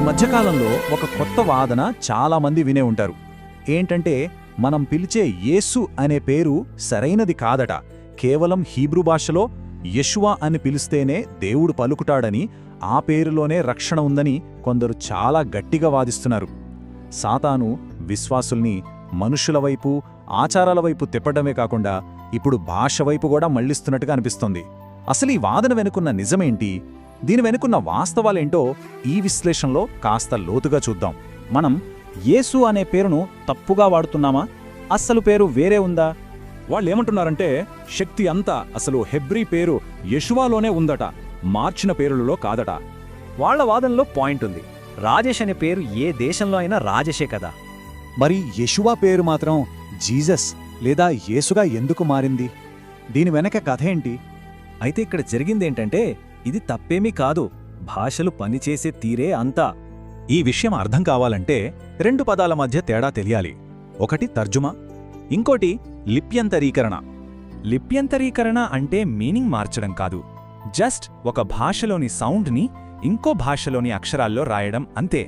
మధ్యకాలంలో ఒక కొత్త వాదన చాలామంది వినే ఉంటారు. ఏంటంటే మనం పిలిచే యేసు అనే పేరు సరైనది కాదట, కేవలం హీబ్రూ భాషలో యెషువా అని పిలిస్తేనే దేవుడు పలుకుతాడని, ఆ పేరులోనే రక్షణ ఉందని కొందరు చాలా గట్టిగా వాదిస్తున్నారు. సాతాను విశ్వాసుల్ని మనుషుల వైపు, ఆచారాల వైపు తిప్పడమే కాకుండా ఇప్పుడు భాష వైపు కూడా మళ్లిస్తున్నట్టుగా అనిపిస్తోంది. అసలు ఈ వాదన వెనుకున్న నిజమేంటి, దీని వెనుకున్న వాస్తవాలేంటో ఈ విశ్లేషణలో కాస్త లోతుగా చూద్దాం. మనం యేసు అనే పేరును తప్పుగా వాడుతున్నామా, అస్సలు పేరు వేరే ఉందా? వాళ్ళేమంటున్నారంటే శక్తి అంతా అసలు హెబ్రీ పేరు యెషువాలోనే ఉందట, మార్చిన పేరులలో కాదట. వాళ్ల వాదనలో పాయింట్ ఉంది. రాజేష్ అనే పేరు ఏ దేశంలో అయినా రాజేషే కదా. మరి యెషువా పేరు మాత్రం జీసస్ లేదా యేసుగా ఎందుకు మారింది? దీని వెనక కథ ఏంటి? అయితే ఇక్కడ జరిగిందేంటంటే ఇది తప్పేమీ కాదు, భాషలు పనిచేసే తీరే అంతా. ఈ విషయం అర్థం కావాలంటే రెండు పదాల మధ్య తేడా తెలియాలి. ఒకటి తర్జుమా, ఇంకోటి లిప్యంతరీకరణ. లిప్యంతరీకరణ అంటే మీనింగ్ మార్చడం కాదు, జస్ట్ ఒక భాషలోని సౌండ్ని ఇంకో భాషలోని అక్షరాల్లో రాయడం అంతే.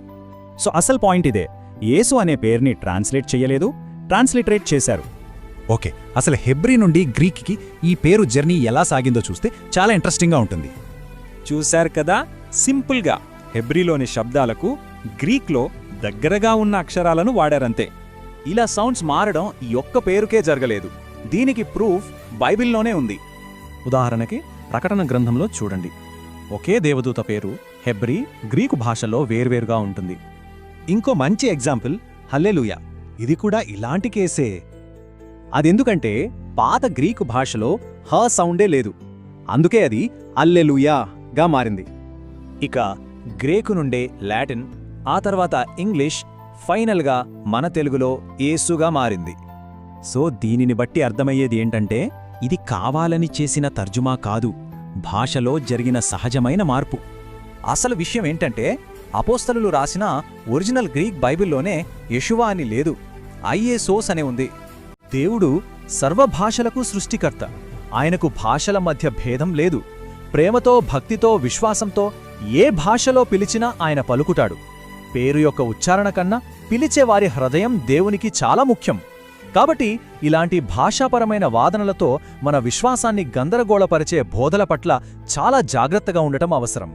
సో అసలు పాయింట్ ఇదే, యేసు అనే పేరుని ట్రాన్స్లేట్ చెయ్యలేదు, ట్రాన్స్లిటరేట్ చేశారు. ఓకే, అసలు హెబ్రీ నుండి గ్రీక్కి ఈ పేరు జర్నీ ఎలా సాగిందో చూస్తే చాలా ఇంట్రెస్టింగ్గా ఉంటుంది. చూశారు కదా, సింపుల్గా హెబ్రీలోని శబ్దాలకు గ్రీక్లో దగ్గరగా ఉన్న అక్షరాలను వాడారంతే. ఇలా సౌండ్స్ మారడం ఈ ఒక్క పేరుకే జరగలేదు, దీనికి ప్రూఫ్ బైబిల్లోనే ఉంది. ఉదాహరణకి ప్రకటన గ్రంథంలో చూడండి, ఒకే దేవదూత పేరు హెబ్రీ, గ్రీకు భాషలో వేర్వేరుగా ఉంటుంది. ఇంకో మంచి ఎగ్జాంపుల్ హల్లెలూయా, ఇది కూడా ఇలాంటి కేసే. అదెందుకంటే పాత గ్రీకు భాషలో హ సౌండే లేదు, అందుకే అది అల్లెలూయాగా మారింది. ఇక గ్రీకు నుండే లాటిన్, ఆ తర్వాత ఇంగ్లీష్, ఫైనల్గా మన తెలుగులో యేసుగా మారింది. సో దీనిని బట్టి అర్థమయ్యేది ఏంటంటే ఇది కావాలని చేసిన తర్జుమా కాదు, భాషలో జరిగిన సహజమైన మార్పు. అసలు విషయం ఏంటంటే అపోస్తలులు రాసిన ఒరిజినల్ గ్రీక్ బైబిల్లోనే యెషువా అని లేదు, ఐయేసోస్ అనే ఉంది. దేవుడు సర్వభాషలకు సృష్టికర్త, ఆయనకు భాషల మధ్య భేదం లేదు. ప్రేమతో, భక్తితో, విశ్వాసంతో ఏ భాషలో పిలిచినా ఆయన పలుకుతాడు. పేరు యొక్క ఉచ్చారణ కన్నా పిలిచేవారి హృదయం దేవునికి చాలా ముఖ్యం. కాబట్టి ఇలాంటి భాషాపరమైన వాదనలతో మన విశ్వాసాన్ని గందరగోళపరిచే బోధల పట్ల చాలా జాగ్రత్తగా ఉండటం అవసరం.